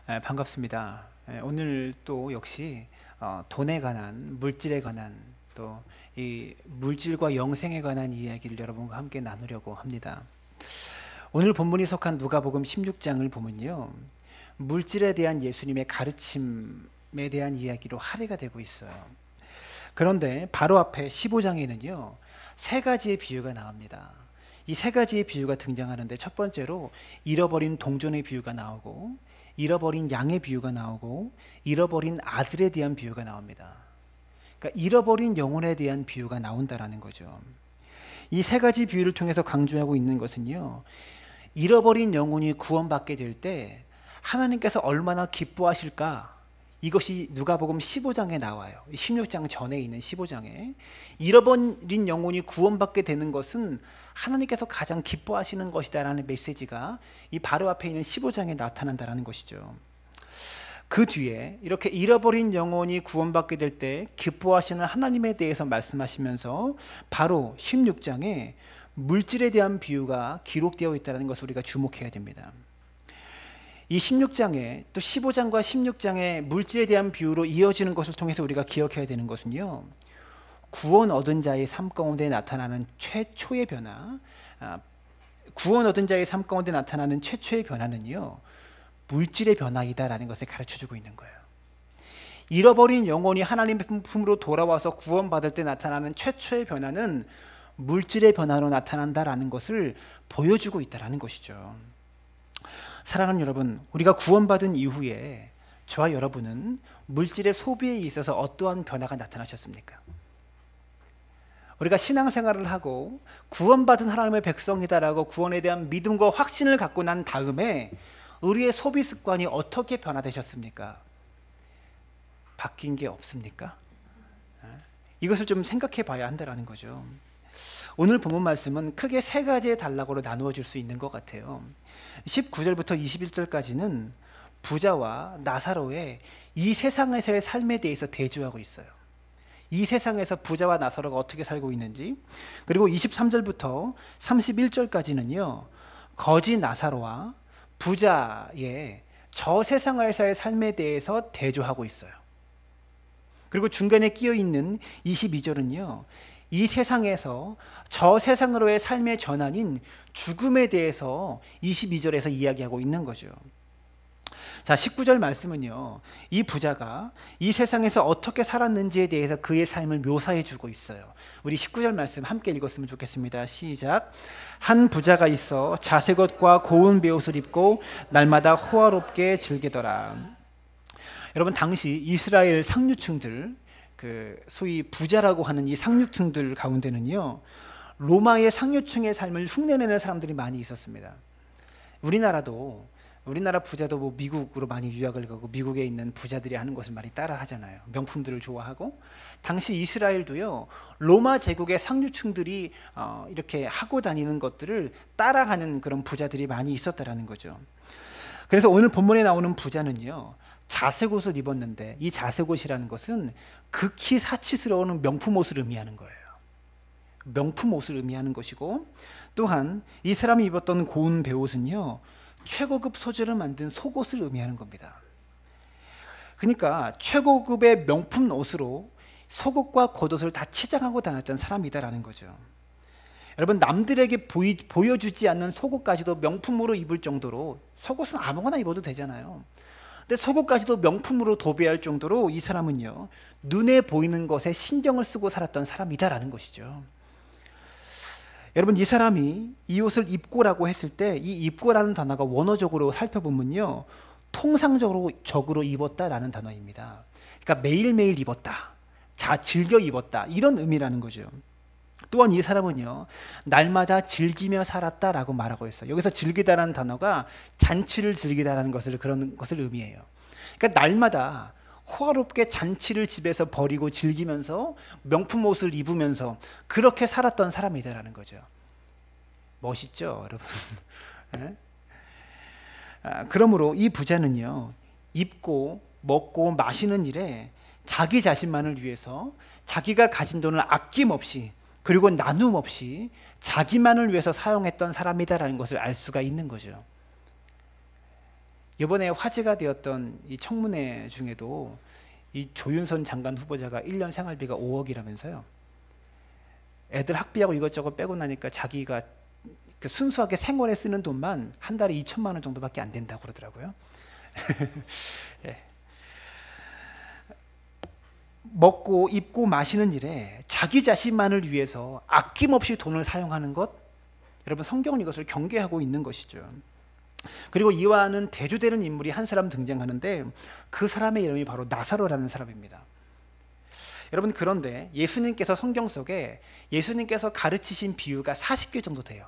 반갑습니다. 오늘 또 역시 돈에 관한, 물질에 관한, 또 이 물질과 영생에 관한 이야기를 여러분과 함께 나누려고 합니다. 오늘 본문이 속한 누가복음 16장을 보면요, 물질에 대한 예수님의 가르침에 대한 이야기로 할애가 되고 있어요. 그런데 바로 앞에 15장에는요 세 가지의 비유가 나옵니다. 이 세 가지의 비유가 등장하는데, 첫 번째로 잃어버린 동전의 비유가 나오고, 잃어버린 양의 비유가 나오고, 잃어버린 아들에 대한 비유가 나옵니다. 그러니까 잃어버린 영혼에 대한 비유가 나온다라는 거죠. 이 세 가지 비유를 통해서 강조하고 있는 것은요, 잃어버린 영혼이 구원받게 될 때 하나님께서 얼마나 기뻐하실까, 이것이 누가복음 15장에 나와요. 16장 전에 있는 15장에 잃어버린 영혼이 구원받게 되는 것은 하나님께서 가장 기뻐하시는 것이다라는 메시지가 이 바로 앞에 있는 15장에 나타난다라는 것이죠. 그 뒤에 이렇게 잃어버린 영혼이 구원받게 될 때 기뻐하시는 하나님에 대해서 말씀하시면서 바로 16장에 물질에 대한 비유가 기록되어 있다는 것을 우리가 주목해야 됩니다. 이 16장에 또 15장과 16장의 물질에 대한 비유로 이어지는 것을 통해서 우리가 기억해야 되는 것은요, 구원 얻은 자의 삶 가운데 나타나는 최초의 변화, 구원 얻은 자의 삶 가운데 나타나는 최초의 변화는요, 물질의 변화이다라는 것을 가르쳐주고 있는 거예요. 잃어버린 영혼이 하나님의 품으로 돌아와서 구원받을 때 나타나는 최초의 변화는 물질의 변화로 나타난다라는 것을 보여주고 있다라는 것이죠. 사랑하는 여러분, 우리가 구원받은 이후에 저와 여러분은 물질의 소비에 있어서 어떠한 변화가 나타나셨습니까? 우리가 신앙생활을 하고 구원받은 하나님의 백성이다라고 구원에 대한 믿음과 확신을 갖고 난 다음에 우리의 소비 습관이 어떻게 변화되셨습니까? 바뀐 게 없습니까? 이것을 좀 생각해 봐야 한다는 거죠. 오늘 본문 말씀은 크게 세 가지의 단락으로 나누어 줄 수 있는 것 같아요. 19절부터 21절까지는 부자와 나사로의 이 세상에서의 삶에 대해서 대조하고 있어요. 이 세상에서 부자와 나사로가 어떻게 살고 있는지, 그리고 23절부터 31절까지는요 거지 나사로와 부자의 저 세상에서의 삶에 대해서 대조하고 있어요. 그리고 중간에 끼어 있는 22절은요 이 세상에서 저 세상으로의 삶의 전환인 죽음에 대해서 22절에서 이야기하고 있는 거죠. 자, 19절 말씀은요, 이 부자가 이 세상에서 어떻게 살았는지에 대해서 그의 삶을 묘사해 주고 있어요. 우리 19절 말씀 함께 읽었으면 좋겠습니다. 시작. 한 부자가 있어 자색옷과 고운 베옷을 입고 날마다 호화롭게 즐기더라. 여러분, 당시 이스라엘 상류층들, 소위 부자라고 하는 이 상류층들 가운데는요 로마의 상류층의 삶을 흉내내는 사람들이 많이 있었습니다. 우리나라 부자도 뭐 미국으로 많이 유학을 가고 미국에 있는 부자들이 하는 것을 많이 따라 하잖아요. 명품들을 좋아하고. 당시 이스라엘도요 로마 제국의 상류층들이 이렇게 하고 다니는 것들을 따라하는 그런 부자들이 많이 있었다라는 거죠. 그래서 오늘 본문에 나오는 부자는요 자색옷을 입었는데, 이 자색옷이라는 것은 극히 사치스러운 명품 옷을 의미하는 거예요. 명품 옷을 의미하는 것이고, 또한 이 사람이 입었던 고운 베옷은요 최고급 소재로 만든 속옷을 의미하는 겁니다. 그러니까 최고급의 명품 옷으로 속옷과 겉옷을 다 치장하고 다녔던 사람이다라는 거죠. 여러분, 남들에게 보여주지 않는 속옷까지도 명품으로 입을 정도로, 속옷은 아무거나 입어도 되잖아요. 근데 속옷까지도 명품으로 도배할 정도로 이 사람은요 눈에 보이는 것에 신경을 쓰고 살았던 사람이다라는 것이죠. 여러분, 이 사람이 이 옷을 입고라고 했을 때 이 입고라는 단어가 원어적으로 살펴보면요 통상적으로 입었다라는 단어입니다. 그러니까 매일매일 입었다, 즐겨 입었다, 이런 의미라는 거죠. 또한 이 사람은요 날마다 즐기며 살았다라고 말하고 있어요. 여기서 즐기다라는 단어가 잔치를 즐기다라는 그런 것을 의미해요. 그러니까 날마다 호화롭게 잔치를 집에서 벌이고 즐기면서 명품 옷을 입으면서 그렇게 살았던 사람이다라는 거죠. 멋있죠, 여러분? 그러므로 이 부자는요 입고 먹고 마시는 일에 자기 자신만을 위해서 자기가 가진 돈을 아낌없이, 그리고 나눔 없이 자기만을 위해서 사용했던 사람이다라는 것을 알 수가 있는 거죠. 이번에 화제가 되었던 이 청문회 중에도 이 조윤선 장관 후보자가 1년 생활비가 5억이라면서요. 애들 학비하고 이것저것 빼고 나니까 자기가 그 순수하게 생활에 쓰는 돈만 한 달에 2천만 원 정도밖에 안 된다고 그러더라고요. 예. 먹고 입고 마시는 일에 자기 자신만을 위해서 아낌없이 돈을 사용하는 것, 여러분 성경은 이것을 경계하고 있는 것이죠. 그리고 이와는 대조되는 인물이 한 사람 등장하는데 그 사람의 이름이 바로 나사로라는 사람입니다. 여러분, 그런데 예수님께서 성경 속에 예수님께서 가르치신 비유가 40개 정도 돼요.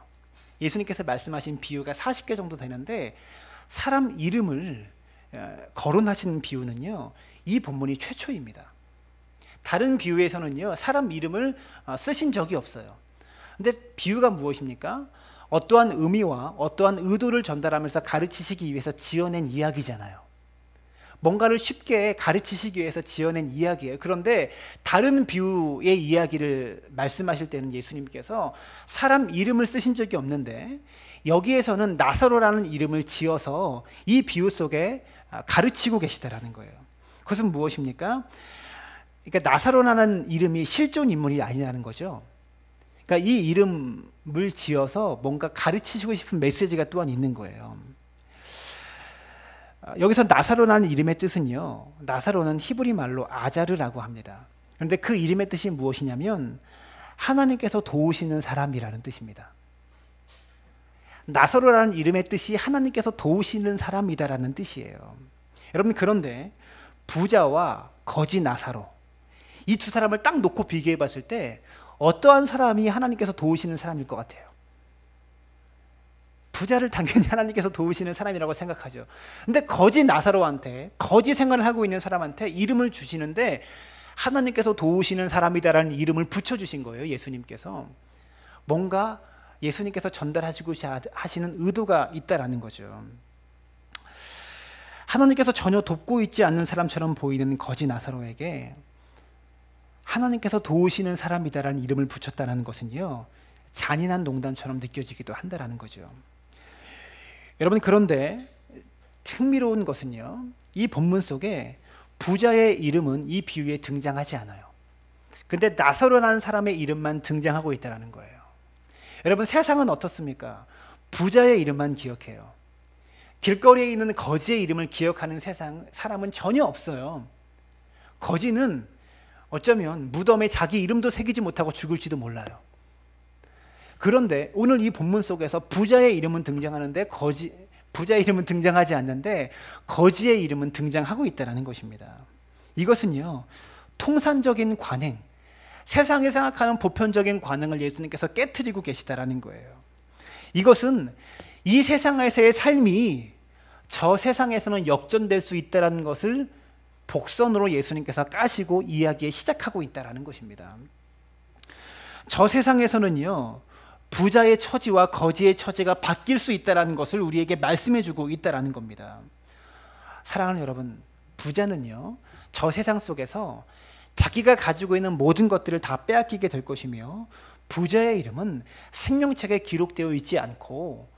예수님께서 말씀하신 비유가 40개 정도 되는데 사람 이름을 거론하신 비유는요, 이 본문이 최초입니다. 다른 비유에서는요, 사람 이름을 쓰신 적이 없어요. 근데 비유가 무엇입니까? 어떠한 의미와 어떠한 의도를 전달하면서 가르치시기 위해서 지어낸 이야기잖아요. 뭔가를 쉽게 가르치시기 위해서 지어낸 이야기예요. 그런데 다른 비유의 이야기를 말씀하실 때는 예수님께서 사람 이름을 쓰신 적이 없는데 여기에서는 나사로라는 이름을 지어서 이 비유 속에 가르치고 계시다라는 거예요. 그것은 무엇입니까? 그러니까 나사로라는 이름이 실존 인물이 아니라는 거죠. 그러니까 이 이름을 지어서 뭔가 가르치시고 싶은 메시지가 또한 있는 거예요. 여기서 나사로라는 이름의 뜻은요, 나사로는 히브리 말로 아자르라고 합니다. 그런데 그 이름의 뜻이 무엇이냐면 하나님께서 도우시는 사람이라는 뜻입니다. 나사로라는 이름의 뜻이 하나님께서 도우시는 사람이다라는 뜻이에요. 여러분, 그런데 부자와 거지 나사로, 이 두 사람을 딱 놓고 비교해 봤을 때 어떠한 사람이 하나님께서 도우시는 사람일 것 같아요? 부자를 당연히 하나님께서 도우시는 사람이라고 생각하죠. 근데 거지 나사로한테, 거지 생활을 하고 있는 사람한테 이름을 주시는데 하나님께서 도우시는 사람이다라는 이름을 붙여주신 거예요, 예수님께서. 뭔가 예수님께서 전달하시고 하시는 의도가 있다라는 거죠. 하나님께서 전혀 돕고 있지 않는 사람처럼 보이는 거지 나사로에게 하나님께서 도우시는 사람이다라는 이름을 붙였다는 것은요, 잔인한 농담처럼 느껴지기도 한다라는 거죠. 여러분, 그런데 흥미로운 것은요, 이 본문 속에 부자의 이름은 이 비유에 등장하지 않아요. 근데 나사로라는 사람의 이름만 등장하고 있다는 거예요. 여러분, 세상은 어떻습니까? 부자의 이름만 기억해요. 길거리에 있는 거지의 이름을 기억하는 사람은 전혀 없어요. 거지는 어쩌면 무덤에 자기 이름도 새기지 못하고 죽을지도 몰라요. 그런데 오늘 이 본문 속에서 부자의 이름은 등장하는데 부자의 이름은 등장하지 않는데 거지의 이름은 등장하고 있다는 것입니다. 이것은요, 통산적인 관행, 세상에 생각하는 보편적인 관행을 예수님께서 깨트리고 계시다라는 거예요. 이것은 이 세상에서의 삶이 저 세상에서는 역전될 수 있다는 것을 복선으로 예수님께서 까시고 이야기에 시작하고 있다는 것입니다. 저 세상에서는요, 부자의 처지와 거지의 처지가 바뀔 수 있다는 것을 우리에게 말씀해주고 있다는 겁니다. 사랑하는 여러분, 부자는요, 저 세상 속에서 자기가 가지고 있는 모든 것들을 다 빼앗기게 될 것이며 부자의 이름은 생명책에 기록되어 있지 않고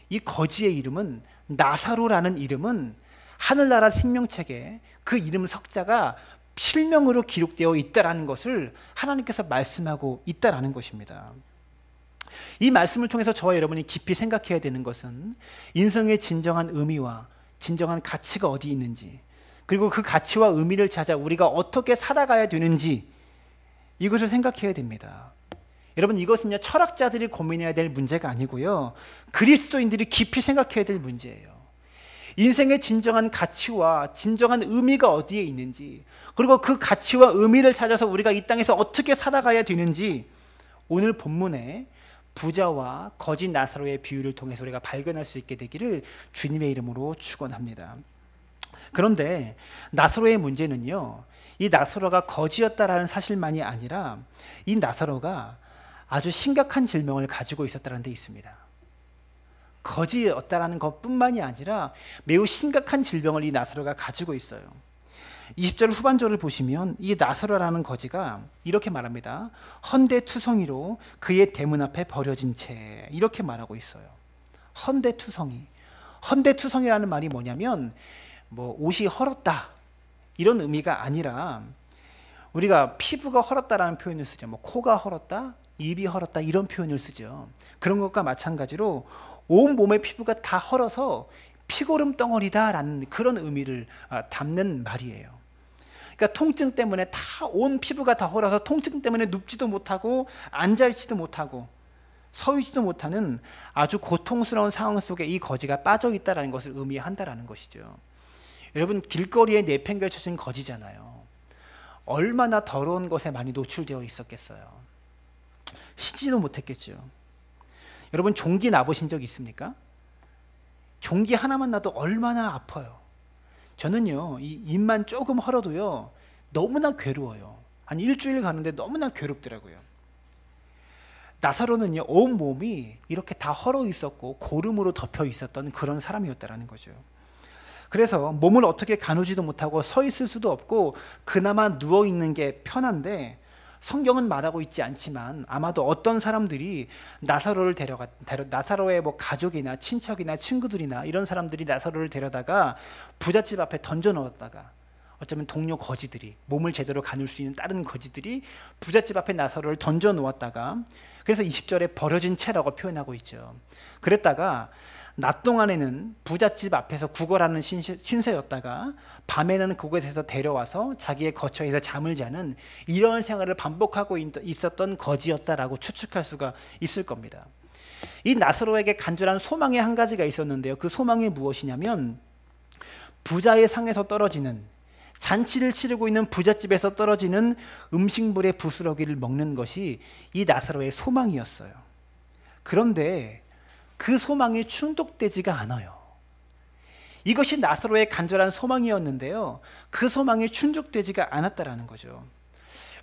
이 거지의 이름은, 나사로라는 이름은 하늘나라 생명책에 그 이름 석자가 실명으로 기록되어 있다는 것을 하나님께서 말씀하고 있다는 것입니다. 이 말씀을 통해서 저와 여러분이 깊이 생각해야 되는 것은 인생의 진정한 의미와 진정한 가치가 어디 있는지, 그리고 그 가치와 의미를 찾아 우리가 어떻게 살아가야 되는지, 이것을 생각해야 됩니다. 여러분, 이것은요, 철학자들이 고민해야 될 문제가 아니고요, 그리스도인들이 깊이 생각해야 될 문제예요. 인생의 진정한 가치와 진정한 의미가 어디에 있는지, 그리고 그 가치와 의미를 찾아서 우리가 이 땅에서 어떻게 살아가야 되는지 오늘 본문에 부자와 거지 나사로의 비유를 통해서 우리가 발견할 수 있게 되기를 주님의 이름으로 축원합니다. 그런데 나사로의 문제는요, 이 나사로가 거지였다라는 사실만이 아니라 이 나사로가 아주 심각한 질병을 가지고 있었다는 데 있습니다. 거지였다라는 것뿐만이 아니라 매우 심각한 질병을 이 나사로가 가지고 있어요. 20절 후반절을 보시면 이 나사로라는 거지가 이렇게 말합니다. 헌대투성이로 그의 대문 앞에 버려진 채, 이렇게 말하고 있어요. 헌대투성이. 헌대투성이라는 말이 뭐냐면 뭐 옷이 헐었다 이런 의미가 아니라 우리가 피부가 헐었다라는 표현을 쓰죠. 뭐 코가 헐었다, 입이 헐었다 이런 표현을 쓰죠. 그런 것과 마찬가지로 온 몸의 피부가 다 헐어서 피고름 덩어리다라는 그런 의미를 담는 말이에요. 그러니까 통증 때문에 다 온 피부가 다 헐어서 통증 때문에 눕지도 못하고 앉아있지도 못하고 서 있지도 못하는 아주 고통스러운 상황 속에 이 거지가 빠져 있다는 것을 의미한다라는 것이죠. 여러분, 길거리에 내팽개쳐진 거지잖아요. 얼마나 더러운 것에 많이 노출되어 있었겠어요. 씻지도 못했겠죠. 여러분, 종기 나보신 적 있습니까? 종기 하나만 나도 얼마나 아파요. 저는요, 이 입만 조금 헐어도요 너무나 괴로워요. 한 일주일 가는데 너무나 괴롭더라고요. 나사로는요 온 몸이 이렇게 다 헐어 있었고 고름으로 덮여 있었던 그런 사람이었다라는 거죠. 그래서 몸을 어떻게 가누지도 못하고 서 있을 수도 없고 그나마 누워 있는 게 편한데, 성경은 말하고 있지 않지만 아마도 어떤 사람들이 나사로의 뭐 가족이나 친척이나 친구들이나 이런 사람들이 나사로를 데려다가 부잣집 앞에 던져 넣었다가, 어쩌면 동료 거지들이, 몸을 제대로 가눌 수 있는 다른 거지들이 부잣집 앞에 나사로를 던져 놓았다가, 그래서 20절에 버려진 채라고 표현하고 있죠. 그랬다가 낮 동안에는 부잣집 앞에서 구걸하는 신세였다가 밤에는 그곳에서 데려와서 자기의 거처에서 잠을 자는 이런 생활을 반복하고 있었던 거지였다라고 추측할 수가 있을 겁니다. 이 나사로에게 간절한 소망의 한 가지가 있었는데요. 그 소망이 무엇이냐면, 부자의 상에서 떨어지는, 잔치를 치르고 있는 부잣집에서 떨어지는 음식물의 부스러기를 먹는 것이 이 나사로의 소망이었어요. 그런데 그 소망이 충족되지가 않아요. 이것이 나사로의 간절한 소망이었는데요, 그 소망이 충족되지가 않았다라는 거죠.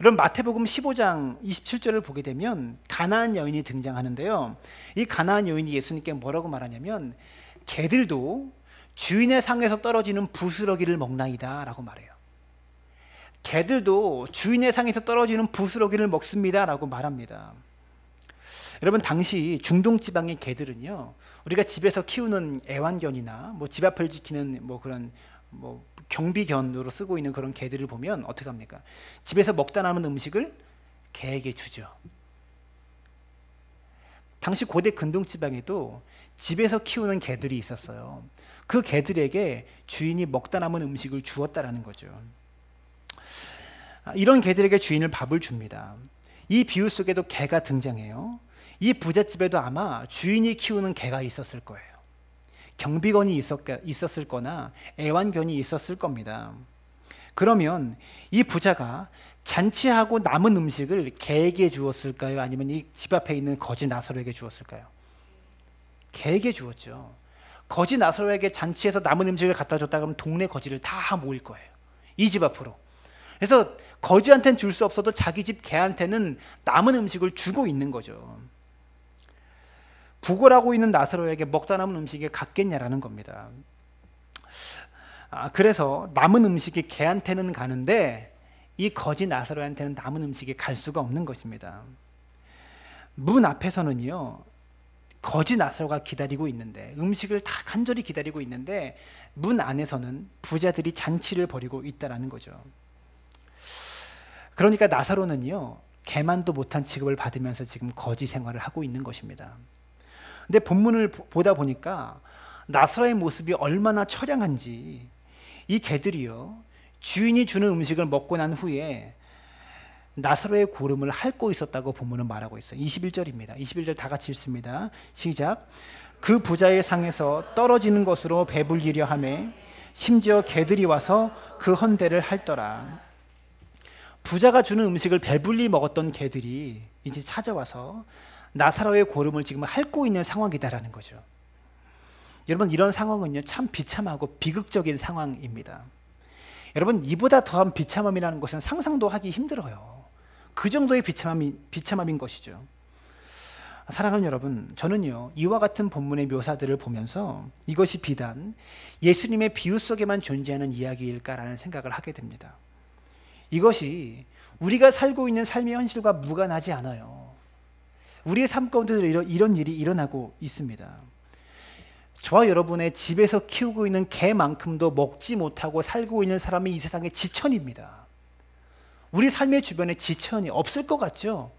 여러분, 마태복음 15장 27절을 보게 되면 가나안 여인이 등장하는데요, 이 가나안 여인이 예수님께 뭐라고 말하냐면, 개들도 주인의 상에서 떨어지는 부스러기를 먹나이다 라고 말해요. 개들도 주인의 상에서 떨어지는 부스러기를 먹습니다 라고 말합니다. 여러분, 당시 중동 지방의 개들은요, 우리가 집에서 키우는 애완견이나 뭐 집 앞을 지키는 뭐 그런 뭐 경비견으로 쓰고 있는 그런 개들을 보면 어떻게 합니까? 집에서 먹다 남은 음식을 개에게 주죠. 당시 고대 근동 지방에도 집에서 키우는 개들이 있었어요. 그 개들에게 주인이 먹다 남은 음식을 주었다라는 거죠. 이런 개들에게 주인을 밥을 줍니다. 이 비유 속에도 개가 등장해요. 이 부잣집에도 아마 주인이 키우는 개가 있었을 거예요. 경비견이 있었을 거나 애완견이 있었을 겁니다. 그러면 이 부자가 잔치하고 남은 음식을 개에게 주었을까요? 아니면 이 집 앞에 있는 거지 나사로에게 주었을까요? 개에게 주었죠. 거지 나사로에게 잔치에서 남은 음식을 갖다 줬다 그러면 동네 거지를 다 모일 거예요. 이 집 앞으로. 그래서 거지한테는 줄 수 없어도 자기 집 개한테는 남은 음식을 주고 있는 거죠. 구걸하고 있는 나사로에게 먹다 남은 음식이 같겠냐라는 겁니다. 그래서 남은 음식이 개한테는 가는데 이 거지 나사로한테는 남은 음식이 갈 수가 없는 것입니다. 문 앞에서는요, 거지 나사로가 기다리고 있는데, 음식을 다 간절히 기다리고 있는데, 문 안에서는 부자들이 잔치를 벌이고 있다라는 거죠. 그러니까 나사로는요, 개만도 못한 취급을 받으면서 지금 거지 생활을 하고 있는 것입니다. 근데 본문을 보다 보니까 나사로의 모습이 얼마나 처량한지, 이 개들이요, 주인이 주는 음식을 먹고 난 후에 나사로의 고름을 핥고 있었다고 본문은 말하고 있어요. 21절입니다. 21절 다 같이 읽습니다. 시작. 그 부자의 상에서 떨어지는 것으로 배불리려 하매 심지어 개들이 와서 그 헌대를 핥더라. 부자가 주는 음식을 배불리 먹었던 개들이 이제 찾아와서 나사로의 고름을 지금 핥고 있는 상황이다라는 거죠. 여러분, 이런 상황은요, 참 비참하고 비극적인 상황입니다. 여러분, 이보다 더한 비참함이라는 것은 상상도 하기 힘들어요. 그 정도의 비참함인 것이죠. 사랑하는 여러분, 저는요, 이와 같은 본문의 묘사들을 보면서 이것이 비단 예수님의 비유 속에만 존재하는 이야기일까라는 생각을 하게 됩니다. 이것이 우리가 살고 있는 삶의 현실과 무관하지 않아요. 우리의 삶 가운데도 이런 일이 일어나고 있습니다. 저와 여러분의 집에서 키우고 있는 개만큼도 먹지 못하고 살고 있는 사람이 이 세상의 지천입니다. 우리 삶의 주변에 지천이 없을 것 같죠?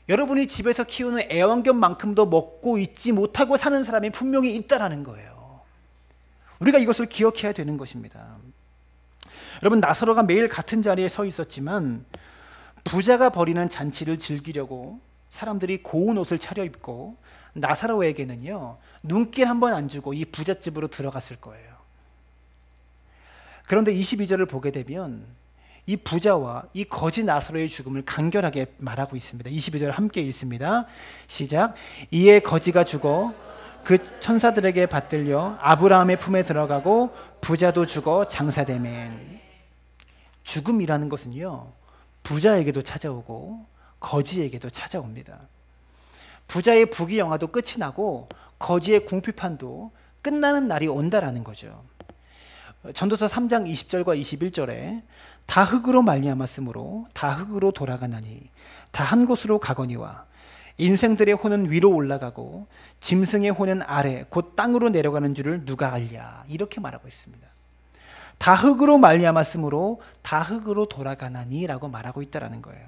여러분이 집에서 키우는 애완견만큼도 먹고 있지 못하고 사는 사람이 분명히 있다라는 거예요. 우리가 이것을 기억해야 되는 것입니다. 여러분, 나사로가 매일 같은 자리에 서 있었지만 부자가 벌이는 잔치를 즐기려고 사람들이 고운 옷을 차려입고 나사로에게는요, 눈길 한번 안 주고 이 부잣집으로 들어갔을 거예요. 그런데 22절을 보게 되면 이 부자와 이 거지 나사로의 죽음을 간결하게 말하고 있습니다. 22절 함께 읽습니다. 시작. 이에 거지가 죽어 그 천사들에게 받들려 아브라함의 품에 들어가고 부자도 죽어 장사되면. 죽음이라는 것은요, 부자에게도 찾아오고 거지에게도 찾아옵니다. 부자의 부귀영화도 끝이 나고 거지의 궁핍한도 끝나는 날이 온다라는 거죠. 전도서 3장 20절과 21절에 다 흙으로 말미암았으므로 다 흙으로 돌아가나니 다 한 곳으로 가거니와 인생들의 혼은 위로 올라가고 짐승의 혼은 아래 곧 땅으로 내려가는 줄을 누가 알랴, 이렇게 말하고 있습니다. 다 흙으로 말미암았으므로 다 흙으로 돌아가나니 라고 말하고 있다는 거예요.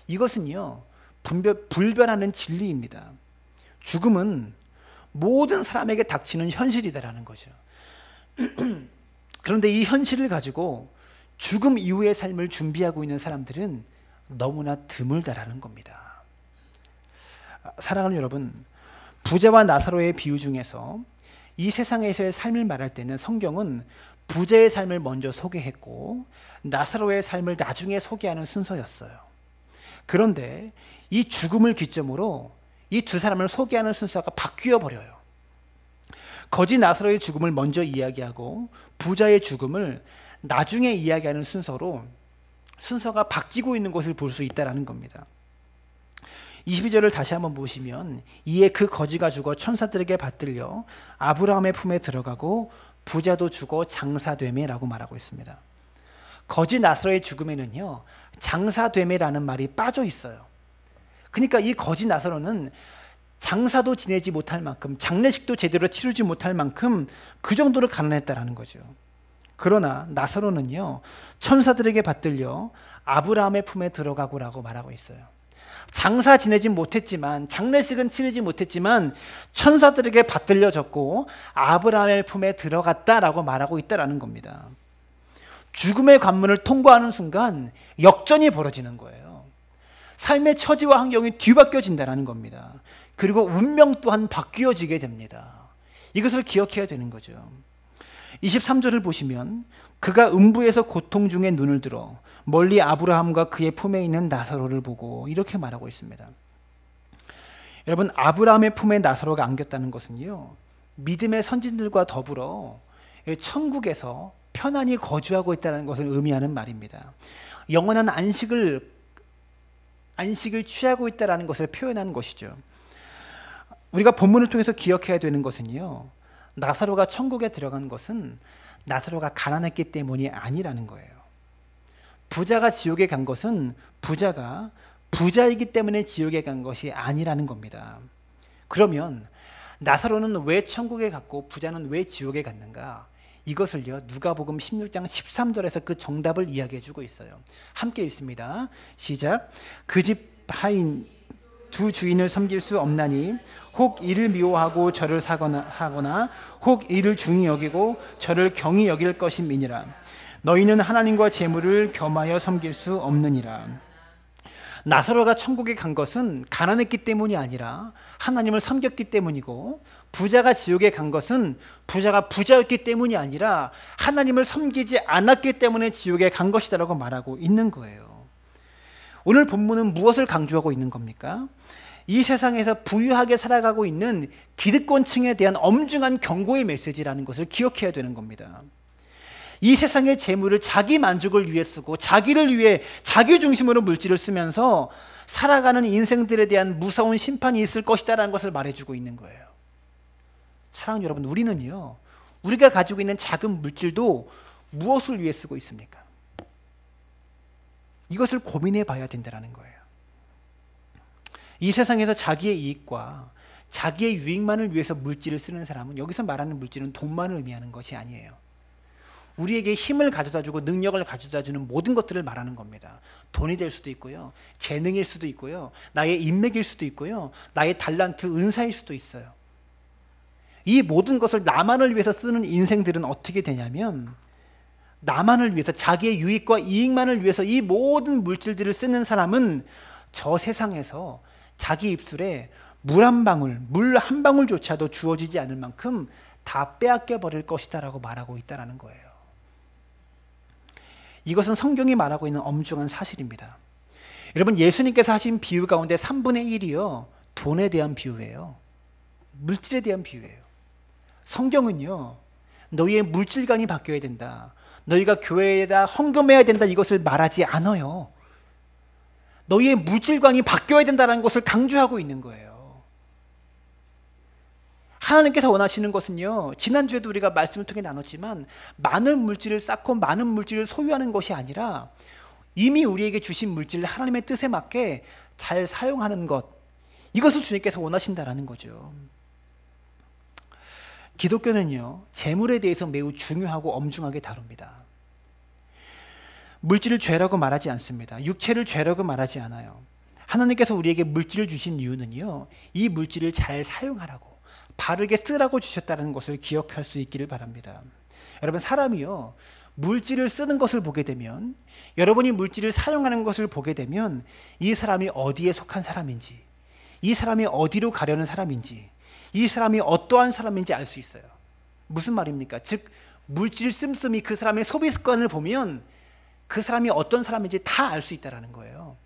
이것은요, 불변하는 진리입니다. 죽음은 모든 사람에게 닥치는 현실이다라는 거죠. 그런데 이 현실을 가지고 죽음 이후의 삶을 준비하고 있는 사람들은 너무나 드물다라는 겁니다. 사랑하는 여러분, 부자와 나사로의 비유 중에서 이 세상에서의 삶을 말할 때는 성경은 부자의 삶을 먼저 소개했고 나사로의 삶을 나중에 소개하는 순서였어요. 그런데 이 죽음을 기점으로 이 두 사람을 소개하는 순서가 바뀌어 버려요. 거지 나사로의 죽음을 먼저 이야기하고 부자의 죽음을 나중에 이야기하는 순서로 순서가 바뀌고 있는 것을 볼 수 있다는 겁니다. 22절을 다시 한번 보시면 이에 그 거지가 죽어 천사들에게 받들려 아브라함의 품에 들어가고 부자도 죽어 장사되매라고 말하고 있습니다. 거지 나사로의 죽음에는요, 장사되매라는 말이 빠져 있어요. 그러니까 이 거지 나사로는 장사도 지내지 못할 만큼, 장례식도 제대로 치르지 못할 만큼 그 정도로 가난했다라는 거죠. 그러나 나사로는요, 천사들에게 받들려 아브라함의 품에 들어가고라고 말하고 있어요. 장사 지내지 못했지만, 장례식은 치르지 못했지만 천사들에게 받들려졌고 아브라함의 품에 들어갔다라고 말하고 있다라는 겁니다. 죽음의 관문을 통과하는 순간 역전이 벌어지는 거예요. 삶의 처지와 환경이 뒤바뀌어진다는 겁니다. 그리고 운명 또한 바뀌어지게 됩니다. 이것을 기억해야 되는 거죠. 23절을 보시면 그가 음부에서 고통 중에 눈을 들어 멀리 아브라함과 그의 품에 있는 나사로를 보고 이렇게 말하고 있습니다. 여러분, 아브라함의 품에 나사로가 안겼다는 것은요, 믿음의 선진들과 더불어 천국에서 편안히 거주하고 있다는 것을 의미하는 말입니다. 영원한 안식을 취하고 있다는 것을 표현하는 것이죠. 우리가 본문을 통해서 기억해야 되는 것은요, 나사로가 천국에 들어간 것은 나사로가 가난했기 때문이 아니라는 거예요. 부자가 지옥에 간 것은 부자가 부자이기 때문에 지옥에 간 것이 아니라는 겁니다. 그러면 나사로는 왜 천국에 갔고 부자는 왜 지옥에 갔는가? 이것을요, 누가복음 16장 13절에서 그 정답을 이야기해 주고 있어요. 함께 읽습니다. 시작. 그 집 하인 두 주인을 섬길 수 없나니 혹 이를 미워하고 저를 하거나 혹 이를 중히 여기고 저를 경히 여길 것임이니라. 너희는 하나님과 재물을 겸하여 섬길 수 없느니라. 나사로가 천국에 간 것은 가난했기 때문이 아니라 하나님을 섬겼기 때문이고, 부자가 지옥에 간 것은 부자가 부자였기 때문이 아니라 하나님을 섬기지 않았기 때문에 지옥에 간 것이다라고 말하고 있는 거예요. 오늘 본문은 무엇을 강조하고 있는 겁니까? 이 세상에서 부유하게 살아가고 있는 기득권층에 대한 엄중한 경고의 메시지라는 것을 기억해야 되는 겁니다. 이 세상의 재물을 자기 만족을 위해 쓰고 자기를 위해 자기 중심으로 물질을 쓰면서 살아가는 인생들에 대한 무서운 심판이 있을 것이다라는 것을 말해주고 있는 거예요. 사랑하는 여러분, 우리는요, 우리가 가지고 있는 작은 물질도 무엇을 위해 쓰고 있습니까? 이것을 고민해 봐야 된다는 거예요. 이 세상에서 자기의 이익과 자기의 유익만을 위해서 물질을 쓰는 사람은, 여기서 말하는 물질은 돈만을 의미하는 것이 아니에요. 우리에게 힘을 가져다주고 능력을 가져다주는 모든 것들을 말하는 겁니다. 돈이 될 수도 있고요, 재능일 수도 있고요, 나의 인맥일 수도 있고요, 나의 달란트, 은사일 수도 있어요. 이 모든 것을 나만을 위해서 쓰는 인생들은 어떻게 되냐면, 나만을 위해서, 자기의 유익과 이익만을 위해서 이 모든 물질들을 쓰는 사람은 저 세상에서 자기 입술에 물 한 방울조차도 주어지지 않을 만큼 다 빼앗겨 버릴 것이다 라고 말하고 있다는 거예요. 이것은 성경이 말하고 있는 엄중한 사실입니다. 여러분, 예수님께서 하신 비유 가운데 3분의 1이요 돈에 대한 비유예요. 물질에 대한 비유예요. 성경은요, 너희의 물질관이 바뀌어야 된다, 너희가 교회에다 헌금해야 된다, 이것을 말하지 않아요. 너희의 물질관이 바뀌어야 된다는 것을 강조하고 있는 거예요. 하나님께서 원하시는 것은요, 지난주에도 우리가 말씀을 통해 나눴지만, 많은 물질을 쌓고 많은 물질을 소유하는 것이 아니라 이미 우리에게 주신 물질을 하나님의 뜻에 맞게 잘 사용하는 것, 이것을 주님께서 원하신다라는 거죠. 기독교는요, 재물에 대해서 매우 중요하고 엄중하게 다룹니다. 물질을 죄라고 말하지 않습니다. 육체를 죄라고 말하지 않아요. 하나님께서 우리에게 물질을 주신 이유는요, 이 물질을 잘 사용하라고, 바르게 쓰라고 주셨다는 것을 기억할 수 있기를 바랍니다. 여러분, 사람이요, 물질을 쓰는 것을 보게 되면, 여러분이 물질을 사용하는 것을 보게 되면, 이 사람이 어디에 속한 사람인지, 이 사람이 어디로 가려는 사람인지, 이 사람이 어떠한 사람인지 알 수 있어요. 무슨 말입니까? 즉, 물질 씀씀이 그 사람의 소비 습관을 보면 그 사람이 어떤 사람인지 다 알 수 있다는 거예요.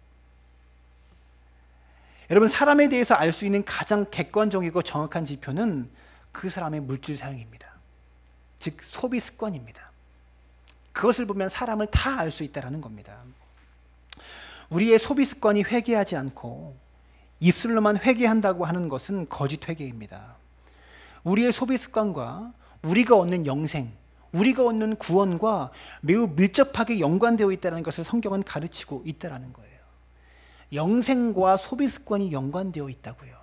여러분, 사람에 대해서 알 수 있는 가장 객관적이고 정확한 지표는 그 사람의 물질 사용입니다. 즉, 소비 습관입니다. 그것을 보면 사람을 다 알 수 있다는 겁니다. 우리의 소비 습관이 회개하지 않고 입술로만 회개한다고 하는 것은 거짓 회개입니다. 우리의 소비 습관과 우리가 얻는 영생, 우리가 얻는 구원과 매우 밀접하게 연관되어 있다는 것을 성경은 가르치고 있다는 거예요. 영생과 소비 습관이 연관되어 있다고요.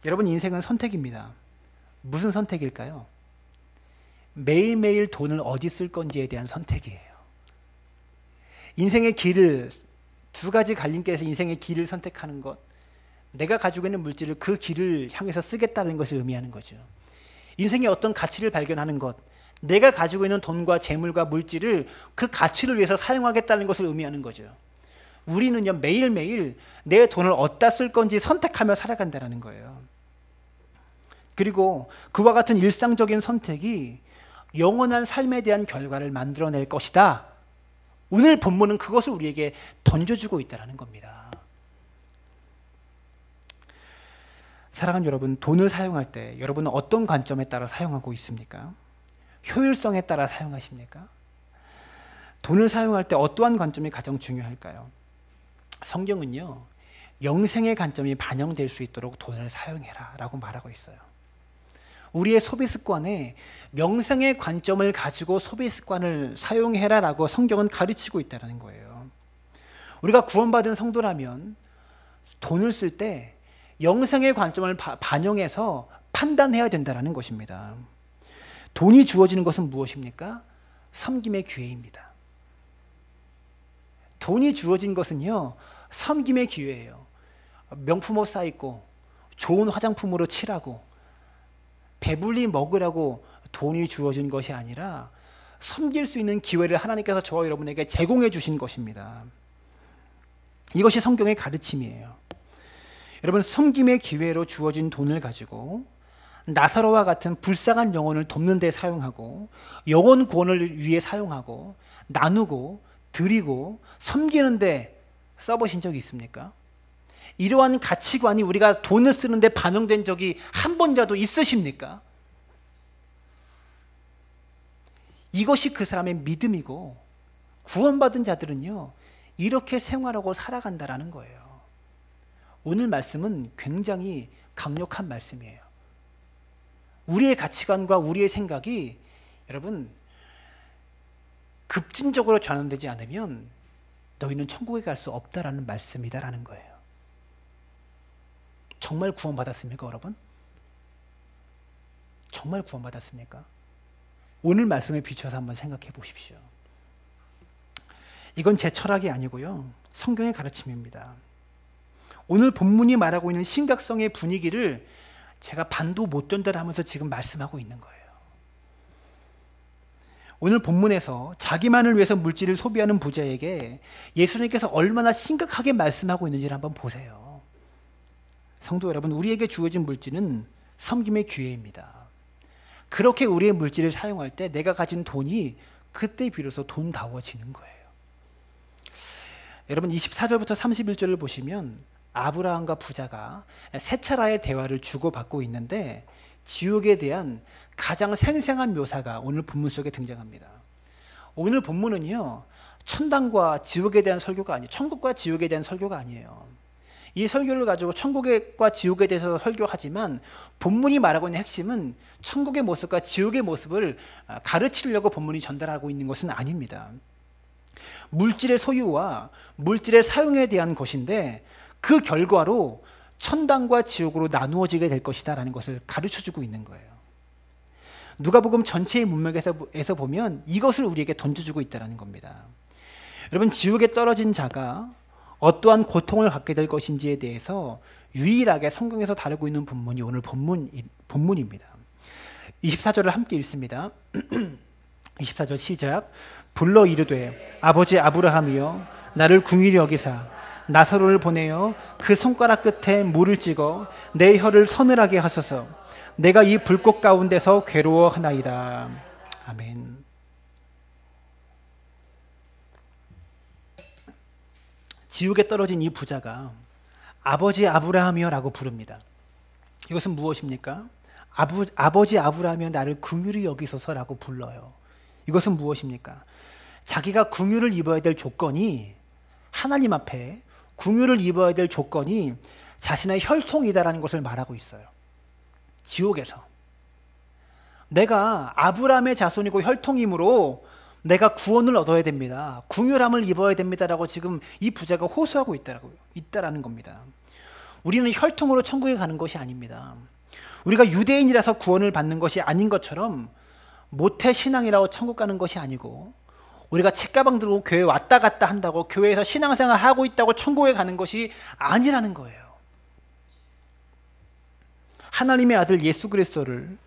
여러분, 인생은 선택입니다. 무슨 선택일까요? 매일매일 돈을 어디 쓸 건지에 대한 선택이에요. 인생의 길을, 두 가지 갈림길에서 인생의 길을 선택하는 것, 내가 가지고 있는 물질을 그 길을 향해서 쓰겠다는 것을 의미하는 거죠. 인생의 어떤 가치를 발견하는 것, 내가 가지고 있는 돈과 재물과 물질을 그 가치를 위해서 사용하겠다는 것을 의미하는 거죠. 우리는요, 매일매일 내 돈을 어디다 쓸 건지 선택하며 살아간다는 거예요. 그리고 그와 같은 일상적인 선택이 영원한 삶에 대한 결과를 만들어낼 것이다. 오늘 본문은 그것을 우리에게 던져주고 있다는 겁니다. 사랑하는 여러분, 돈을 사용할 때 여러분은 어떤 관점에 따라 사용하고 있습니까? 효율성에 따라 사용하십니까? 돈을 사용할 때 어떠한 관점이 가장 중요할까요? 성경은요, 영생의 관점이 반영될 수 있도록 돈을 사용해라 라고 말하고 있어요. 우리의 소비 습관에 영생의 관점을 가지고 소비 습관을 사용해라 라고 성경은 가르치고 있다는 거예요. 우리가 구원받은 성도라면 돈을 쓸 때 영생의 관점을 반영해서 판단해야 된다는 것입니다. 돈이 주어지는 것은 무엇입니까? 섬김의 기회입니다. 돈이 주어진 것은요, 섬김의 기회예요. 명품 옷 사입고 좋은 화장품으로 칠하고 배불리 먹으라고 돈이 주어진 것이 아니라 섬길 수 있는 기회를 하나님께서 저와 여러분에게 제공해 주신 것입니다. 이것이 성경의 가르침이에요. 여러분, 섬김의 기회로 주어진 돈을 가지고 나사로와 같은 불쌍한 영혼을 돕는 데 사용하고, 영혼 구원을 위해 사용하고, 나누고 드리고 섬기는 데 써보신 적이 있습니까? 이러한 가치관이 우리가 돈을 쓰는데 반영된 적이 한 번이라도 있으십니까? 이것이 그 사람의 믿음이고, 구원받은 자들은요, 이렇게 생활하고 살아간다라는 거예요. 오늘 말씀은 굉장히 강력한 말씀이에요. 우리의 가치관과 우리의 생각이 여러분 급진적으로 전환되지 않으면 너희는 천국에 갈 수 없다라는 말씀이다라는 거예요. 정말 구원받았습니까, 여러분? 정말 구원받았습니까? 오늘 말씀에 비춰서 한번 생각해 보십시오. 이건 제 철학이 아니고요, 성경의 가르침입니다. 오늘 본문이 말하고 있는 심각성의 분위기를 제가 반도 못 전달하면서 지금 말씀하고 있는 거예요. 오늘 본문에서 자기만을 위해서 물질을 소비하는 부자에게 예수님께서 얼마나 심각하게 말씀하고 있는지를 한번 보세요. 성도 여러분, 우리에게 주어진 물질은 섬김의 기회입니다. 그렇게 우리의 물질을 사용할 때 내가 가진 돈이 그때 비로소 돈다워지는 거예요. 여러분, 24절부터 31절을 보시면 아브라함과 부자가 세 차례의 대화를 주고받고 있는데 지옥에 대한 가장 생생한 묘사가 오늘 본문 속에 등장합니다. 오늘 본문은요, 천당과 지옥에 대한 설교가 아니에요. 천국과 지옥에 대한 설교가 아니에요. 이 설교를 가지고 천국과 지옥에 대해서 설교하지만 본문이 말하고 있는 핵심은 천국의 모습과 지옥의 모습을 가르치려고 본문이 전달하고 있는 것은 아닙니다. 물질의 소유와 물질의 사용에 대한 것인데 그 결과로 천당과 지옥으로 나누어지게 될 것이다 라는 것을 가르쳐주고 있는 거예요. 누가복음 전체의 문맥에서 보면 이것을 우리에게 던져주고 있다는 겁니다. 여러분, 지옥에 떨어진 자가 어떠한 고통을 갖게 될 것인지에 대해서 유일하게 성경에서 다루고 있는 본문이 오늘 본문입니다. 24절을 함께 읽습니다. 24절 시작. 불러 이르되 아버지 아브라함이여 나를 긍휼히 여기사 나사로를 보내어 그 손가락 끝에 물을 찍어 내 혀를 서늘하게 하소서. 내가 이 불꽃 가운데서 괴로워하나이다. 아멘. 지옥에 떨어진 이 부자가 아버지 아브라함이여 라고 부릅니다. 이것은 무엇입니까? 아버지 아브라함이여 나를 긍휼히 여기소서라고 불러요. 이것은 무엇입니까? 자기가 긍휼을 입어야 될 조건이, 하나님 앞에 긍휼을 입어야 될 조건이 자신의 혈통이다라는 것을 말하고 있어요. 지옥에서 내가 아브라함의 자손이고 혈통이므로 내가 구원을 얻어야 됩니다. 긍휼함을 입어야 됩니다라고 지금 이 부자가 호소하고 있다라는 겁니다. 우리는 혈통으로 천국에 가는 것이 아닙니다. 우리가 유대인이라서 구원을 받는 것이 아닌 것처럼 모태 신앙이라고 천국 가는 것이 아니고, 우리가 책가방 들고 교회 왔다 갔다 한다고 교회에서 신앙생활 하고 있다고 천국에 가는 것이 아니라는 거예요. 하나님의 아들 예수 그리스도를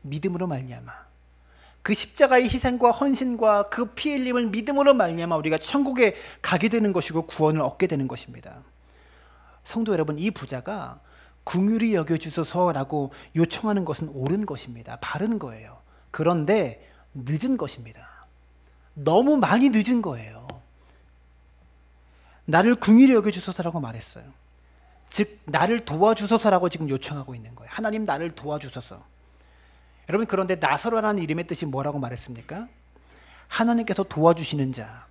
믿음으로 말미암아, 그 십자가의 희생과 헌신과 그 피 흘림을 믿음으로 말미암아 우리가 천국에 가게 되는 것이고 구원을 얻게 되는 것입니다. 성도 여러분, 이 부자가 긍휼히 여겨주소서라고 요청하는 것은 옳은 것입니다. 바른 거예요. 그런데 늦은 것입니다. 너무 많이 늦은 거예요. 나를 긍휼히 여겨주소서라고 말했어요. 즉 나를 도와주소서라고 지금 요청하고 있는 거예요. 하나님, 나를 도와주소서. 여러분, 그런데 나사로라는 이름의 뜻이 뭐라고 말했습니까? 하나님께서 도와주시는 자.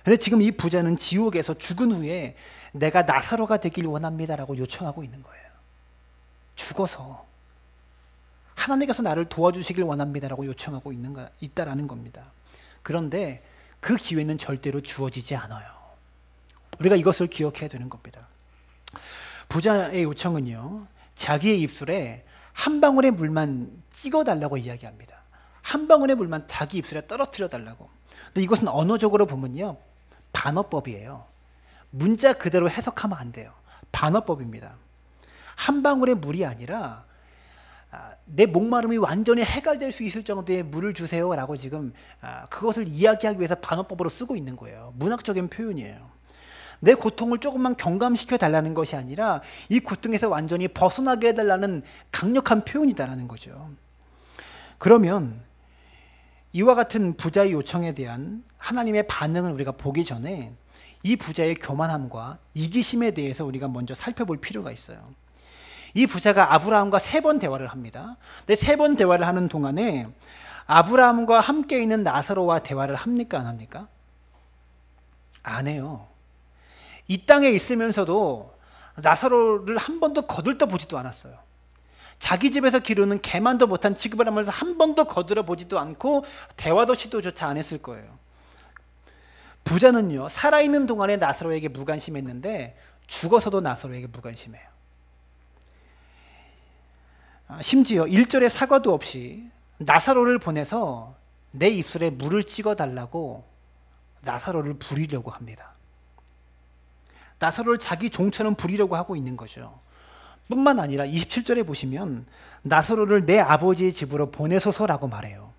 그런데 지금 이 부자는 지옥에서 죽은 후에 내가 나사로가 되길 원합니다라고 요청하고 있는 거예요. 죽어서 하나님께서 나를 도와주시길 원합니다라고 요청하고 있다라는 겁니다. 그런데 그 기회는 절대로 주어지지 않아요. 우리가 이것을 기억해야 되는 겁니다. 부자의 요청은요, 자기의 입술에 한 방울의 물만 찍어달라고 이야기합니다. 한 방울의 물만 자기 입술에 떨어뜨려 달라고. 근데 이것은 언어적으로 보면요, 반어법이에요. 문자 그대로 해석하면 안 돼요. 반어법입니다. 한 방울의 물이 아니라 내 목마름이 완전히 해결될 수 있을 정도의 물을 주세요 라고 지금 그것을 이야기하기 위해서 반어법으로 쓰고 있는 거예요. 문학적인 표현이에요. 내 고통을 조금만 경감시켜 달라는 것이 아니라 이 고통에서 완전히 벗어나게 해달라는 강력한 표현이다라는 거죠. 그러면 이와 같은 부자의 요청에 대한 하나님의 반응을 우리가 보기 전에 이 부자의 교만함과 이기심에 대해서 우리가 먼저 살펴볼 필요가 있어요. 이 부자가 아브라함과 3번 대화를 합니다. 근데 3번 대화를 하는 동안에 아브라함과 함께 있는 나사로와 대화를 합니까, 안 합니까? 안 해요. 이 땅에 있으면서도 나사로를 한 번도 거들떠 보지도 않았어요. 자기 집에서 기르는 개만도 못한 취급을 하면서 한 번도 거들어 보지도 않고 대화도 시도조차 안 했을 거예요. 부자는요, 살아있는 동안에 나사로에게 무관심했는데 죽어서도 나사로에게 무관심해요. 심지어 1절에 사과도 없이 나사로를 보내서 내 입술에 물을 찍어달라고 나사로를 부리려고 합니다. 나사로를 자기 종처럼 부리려고 하고 있는 거죠. 뿐만 아니라 27절에 보시면 나사로를 내 아버지의 집으로 보내소서라고 말해요.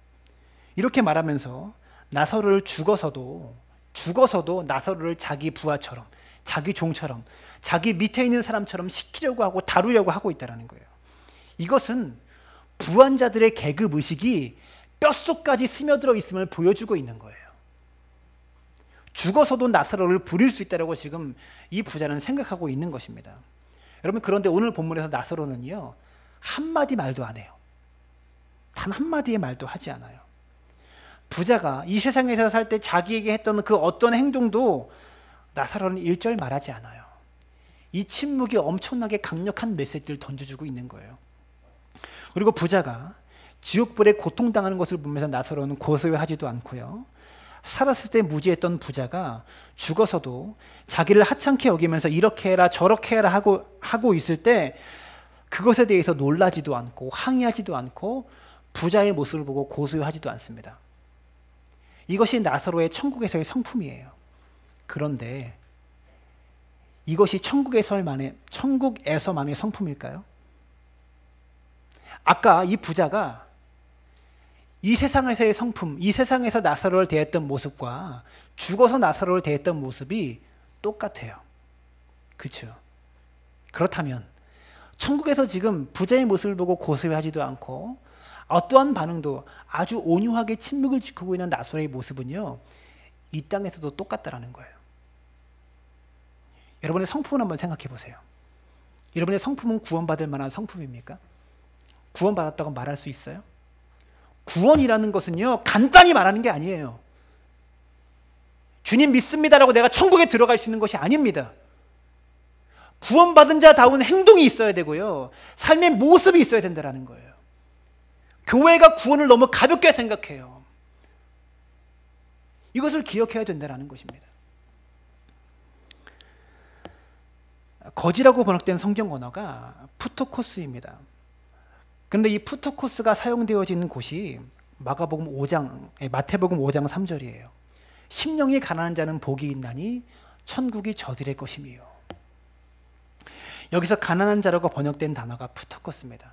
이렇게 말하면서 나사로를 죽어서도 나사로를 자기 부하처럼, 자기 종처럼, 자기 밑에 있는 사람처럼 시키려고 하고 다루려고 하고 있다는 거예요. 이것은 부한자들의 계급 의식이 뼛속까지 스며들어 있음을 보여주고 있는 거예요. 죽어서도 나사로를 부릴 수 있다고 지금 이 부자는 생각하고 있는 것입니다. 여러분, 그런데 오늘 본문에서 나사로는요, 한마디 말도 안 해요. 단 한마디의 말도 하지 않아요. 부자가 이 세상에서 살 때 자기에게 했던 그 어떤 행동도 나사로는 1절 말하지 않아요. 이 침묵이 엄청나게 강력한 메시지를 던져주고 있는 거예요. 그리고 부자가 지옥불에 고통당하는 것을 보면서 나사로는 고소해하지도 않고요. 살았을 때 무지했던 부자가 죽어서도 자기를 하찮게 여기면서 이렇게 해라 저렇게 해라 하고 있을 때 그것에 대해서 놀라지도 않고 항의하지도 않고 부자의 모습을 보고 고소하지도 않습니다. 이것이 나사로의 천국에서의 성품이에요. 그런데 이것이 천국에서만의 성품일까요? 아까 이 부자가 이 세상에서의 성품, 이 세상에서 나사로를 대했던 모습과 죽어서 나사로를 대했던 모습이 똑같아요. 그렇죠? 그렇다면 천국에서 지금 부자의 모습을 보고 고소해하지도 않고 어떠한 반응도 아주 온유하게 침묵을 지키고 있는 나사로의 모습은요, 이 땅에서도 똑같다라는 거예요. 여러분의 성품을 한번 생각해 보세요. 여러분의 성품은 구원받을 만한 성품입니까? 구원받았다고 말할 수 있어요? 구원이라는 것은요, 간단히 말하는 게 아니에요. 주님 믿습니다라고 내가 천국에 들어갈 수 있는 것이 아닙니다. 구원받은 자다운 행동이 있어야 되고요, 삶의 모습이 있어야 된다는 거예요. 교회가 구원을 너무 가볍게 생각해요. 이것을 기억해야 된다는 것입니다. 거지라고 번역된 성경 언어가 푸토코스입니다. 그런데 이 푸토코스가 사용되어지는 곳이 마태복음 5장 3절이에요. 심령이 가난한 자는 복이 있나니 천국이 저들의 것이며. 여기서 가난한 자라고 번역된 단어가 푸토코스입니다.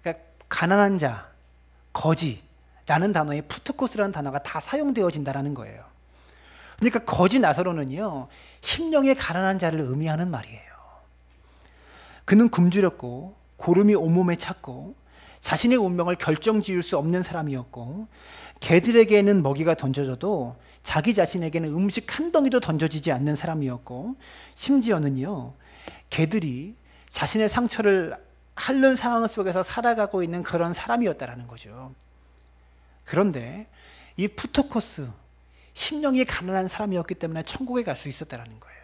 그러니까 가난한 자, 거지라는 단어에 푸토코스라는 단어가 다 사용되어진다는 거예요. 그러니까 거지 나사로는요, 심령의 가난한 자를 의미하는 말이에요. 그는 굶주렸고 고름이 온몸에 찼고 자신의 운명을 결정지을 수 없는 사람이었고, 개들에게는 먹이가 던져져도 자기 자신에게는 음식 한 덩이도 던져지지 않는 사람이었고, 심지어는요, 개들이 자신의 상처를 핥는 상황 속에서 살아가고 있는 그런 사람이었다라는 거죠. 그런데 이 푸토코스, 심령이 가난한 사람이었기 때문에 천국에 갈 수 있었다라는 거예요.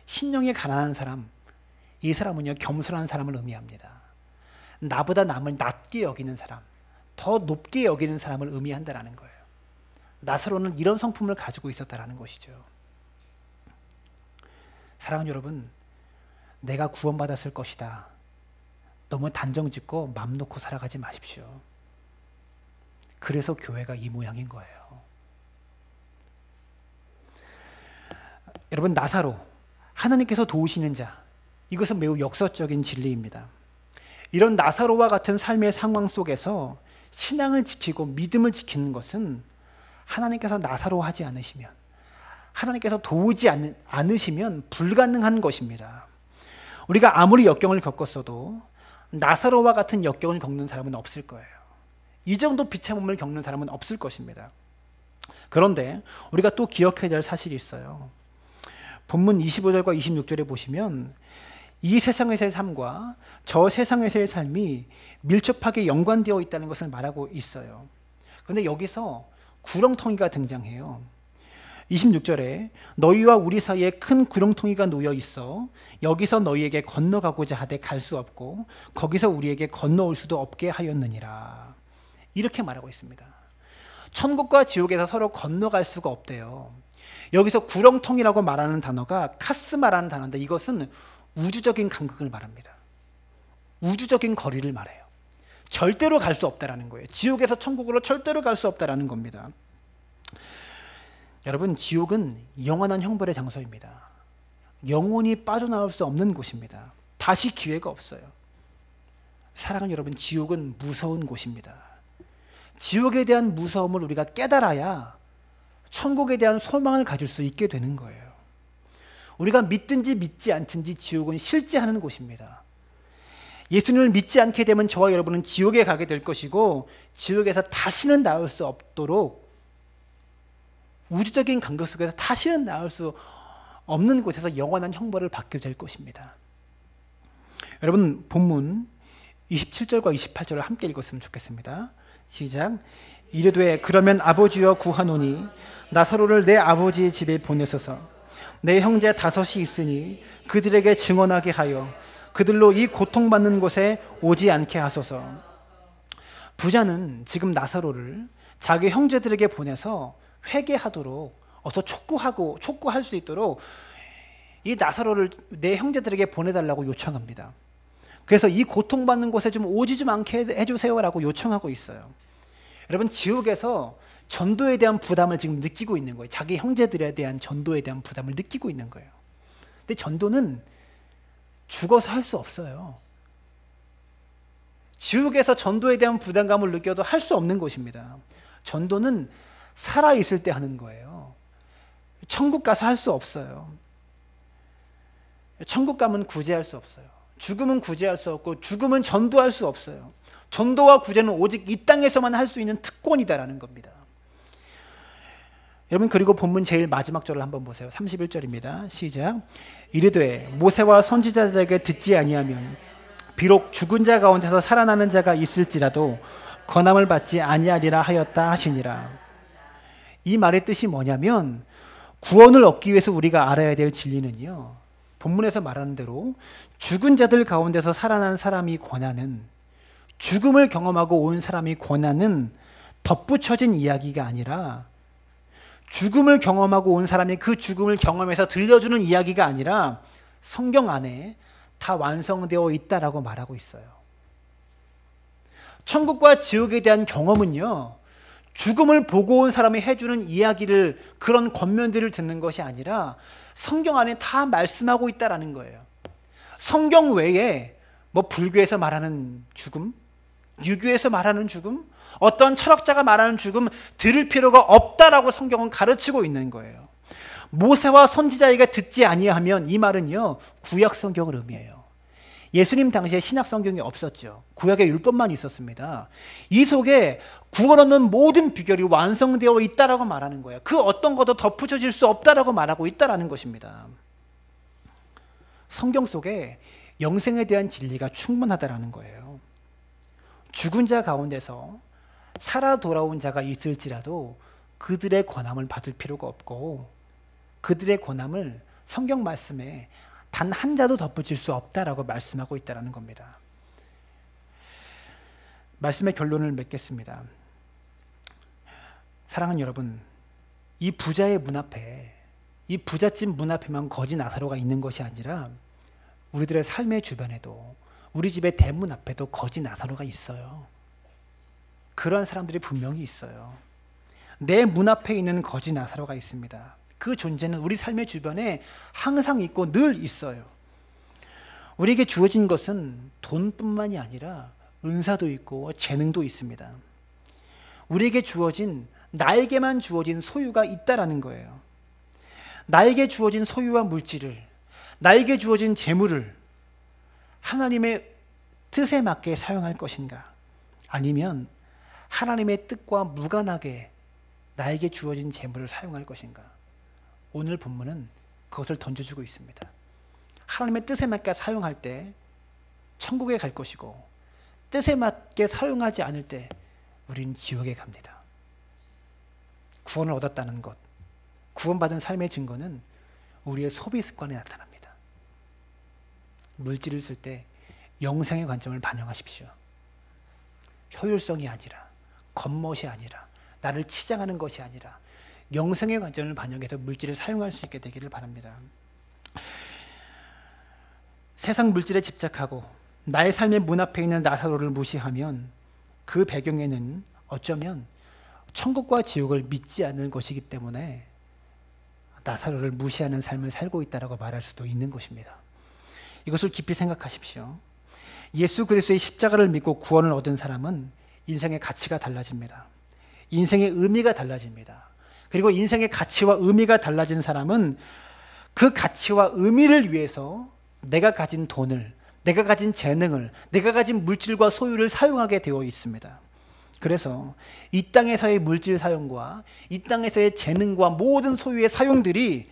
심령이 가난한 사람, 이 사람은요, 겸손한 사람을 의미합니다. 나보다 남을 낮게 여기는 사람, 더 높게 여기는 사람을 의미한다라는 거예요. 나사로는 이런 성품을 가지고 있었다라는 것이죠. 사랑하는 여러분, 내가 구원받았을 것이다, 너무 단정짓고 맘 놓고 살아가지 마십시오. 그래서 교회가 이 모양인 거예요. 여러분, 나사로, 하나님께서 도우시는 자, 이것은 매우 역사적인 진리입니다. 이런 나사로와 같은 삶의 상황 속에서 신앙을 지키고 믿음을 지키는 것은 하나님께서 나사로 하지 않으시면, 하나님께서 도우지 않으시면 불가능한 것입니다. 우리가 아무리 역경을 겪었어도 나사로와 같은 역경을 겪는 사람은 없을 거예요. 이 정도 비참함을 겪는 사람은 없을 것입니다. 그런데 우리가 또 기억해야 될 사실이 있어요. 본문 25절과 26절에 보시면 이 세상에서의 삶과 저 세상에서의 삶이 밀접하게 연관되어 있다는 것을 말하고 있어요. 그런데 여기서 구렁텅이가 등장해요. 26절에 너희와 우리 사이에 큰 구렁텅이가 놓여 있어 여기서 너희에게 건너가고자 하되 갈 수 없고 거기서 우리에게 건너올 수도 없게 하였느니라. 이렇게 말하고 있습니다. 천국과 지옥에서 서로 건너갈 수가 없대요. 여기서 구렁텅이라고 말하는 단어가 카스마라는 단어인데, 이것은 우주적인 간극을 말합니다. 우주적인 거리를 말해요. 절대로 갈 수 없다라는 거예요. 지옥에서 천국으로 절대로 갈 수 없다라는 겁니다. 여러분, 지옥은 영원한 형벌의 장소입니다. 영원히 빠져나올 수 없는 곳입니다. 다시 기회가 없어요. 사랑하는 여러분, 지옥은 무서운 곳입니다. 지옥에 대한 무서움을 우리가 깨달아야 천국에 대한 소망을 가질 수 있게 되는 거예요. 우리가 믿든지 믿지 않든지 지옥은 실제하는 곳입니다. 예수님을 믿지 않게 되면 저와 여러분은 지옥에 가게 될 것이고, 지옥에서 다시는 나올 수 없도록 우주적인 간격 속에서 다시는 나올 수 없는 곳에서 영원한 형벌을 받게 될 것입니다. 여러분, 본문 27절과 28절을 함께 읽었으면 좋겠습니다. 시작. 이르되 그러면 아버지여 구하노니 나사로를 내 아버지의 집에 보내소서. 내 형제 5이 있으니 그들에게 증언하게 하여 그들로 이 고통받는 곳에 오지 않게 하소서. 부자는 지금 나사로를 자기 형제들에게 보내서 회개하도록 어서 촉구할 수 있도록 이 나사로를 내 형제들에게 보내달라고 요청합니다. 그래서 이 고통받는 곳에 좀 오지 좀 않게 해주세요라고 요청하고 있어요. 여러분, 지옥에서 전도에 대한 부담을 지금 느끼고 있는 거예요. 자기 형제들에 대한 전도에 대한 부담을 느끼고 있는 거예요. 근데 전도는 죽어서 할 수 없어요. 지옥에서 전도에 대한 부담감을 느껴도 할 수 없는 것입니다. 전도는 살아있을 때 하는 거예요. 천국 가서 할 수 없어요. 천국 가면 구제할 수 없어요. 죽음은 구제할 수 없고, 죽음은 전도할 수 없어요. 전도와 구제는 오직 이 땅에서만 할 수 있는 특권이다라는 겁니다. 여러분, 그리고 본문 제일 마지막 절을 한번 보세요. 31절입니다. 시작. 이르되 모세와 선지자들에게 듣지 아니하면 비록 죽은 자 가운데서 살아나는 자가 있을지라도 권함을 받지 아니하리라 하였다 하시니라. 이 말의 뜻이 뭐냐면, 구원을 얻기 위해서 우리가 알아야 될 진리는요, 본문에서 말하는 대로 죽은 자들 가운데서 살아난 사람이 권하는, 죽음을 경험하고 온 사람이 권하는 덧붙여진 이야기가 아니라, 죽음을 경험하고 온 사람이 그 죽음을 경험해서 들려주는 이야기가 아니라 성경 안에 다 완성되어 있다라고 말하고 있어요. 천국과 지옥에 대한 경험은요, 죽음을 보고 온 사람이 해주는 이야기를, 그런 권면들을 듣는 것이 아니라 성경 안에 다 말씀하고 있다라는 거예요. 성경 외에 뭐 불교에서 말하는 죽음, 유교에서 말하는 죽음, 어떤 철학자가 말하는 죽음 들을 필요가 없다라고 성경은 가르치고 있는 거예요. 모세와 선지자에게 듣지 아니하면, 이 말은요, 구약 성경을 의미해요. 예수님 당시에 신약 성경이 없었죠. 구약에 율법만 있었습니다. 이 속에 구원 얻는 모든 비결이 완성되어 있다라고 말하는 거예요. 그 어떤 것도 덧붙여질 수 없다라고 말하고 있다라는 것입니다. 성경 속에 영생에 대한 진리가 충분하다라는 거예요. 죽은 자 가운데서 살아 돌아온 자가 있을지라도 그들의 권함을 받을 필요가 없고, 그들의 권함을 성경 말씀에 단 한 자도 덧붙일 수 없다라고 말씀하고 있다는 겁니다. 말씀의 결론을 맺겠습니다. 사랑하는 여러분, 이 부자의 문 앞에, 이 부잣집 문 앞에만 거지 나사로가 있는 것이 아니라 우리들의 삶의 주변에도, 우리 집의 대문 앞에도 거지 나사로가 있어요. 그런 사람들이 분명히 있어요. 내 문 앞에 있는 거지 나사로가 있습니다. 그 존재는 우리 삶의 주변에 항상 있고 늘 있어요. 우리에게 주어진 것은 돈뿐만이 아니라 은사도 있고 재능도 있습니다. 우리에게 주어진, 나에게만 주어진 소유가 있다라는 거예요. 나에게 주어진 소유와 물질을, 나에게 주어진 재물을 하나님의 뜻에 맞게 사용할 것인가, 아니면 하나님의 뜻과 무관하게 나에게 주어진 재물을 사용할 것인가. 오늘 본문은 그것을 던져주고 있습니다. 하나님의 뜻에 맞게 사용할 때 천국에 갈 것이고, 뜻에 맞게 사용하지 않을 때 우리는 지옥에 갑니다. 구원을 얻었다는 것, 구원받은 삶의 증거는 우리의 소비 습관에 나타납니다. 물질을 쓸 때 영생의 관점을 반영하십시오. 효율성이 아니라, 겉멋이 아니라, 나를 치장하는 것이 아니라 영생의 관점을 반영해서 물질을 사용할 수 있게 되기를 바랍니다. 세상 물질에 집착하고 나의 삶의 문 앞에 있는 나사로를 무시하면 그 배경에는 어쩌면 천국과 지옥을 믿지 않는 것이기 때문에 나사로를 무시하는 삶을 살고 있다고 말할 수도 있는 것입니다. 이것을 깊이 생각하십시오. 예수 그리스도의 십자가를 믿고 구원을 얻은 사람은 인생의 가치가 달라집니다. 인생의 의미가 달라집니다. 그리고 인생의 가치와 의미가 달라진 사람은 그 가치와 의미를 위해서 내가 가진 돈을, 내가 가진 재능을, 내가 가진 물질과 소유를 사용하게 되어 있습니다. 그래서 이 땅에서의 물질 사용과 이 땅에서의 재능과 모든 소유의 사용들이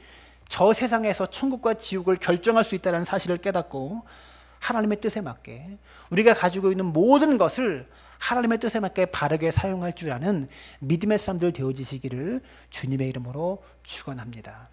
저 세상에서 천국과 지옥을 결정할 수 있다는 사실을 깨닫고 하나님의 뜻에 맞게 우리가 가지고 있는 모든 것을 하나님의 뜻에 맞게 바르게 사용할 줄 아는 믿음의 사람들 되어지시기를 주님의 이름으로 축원합니다.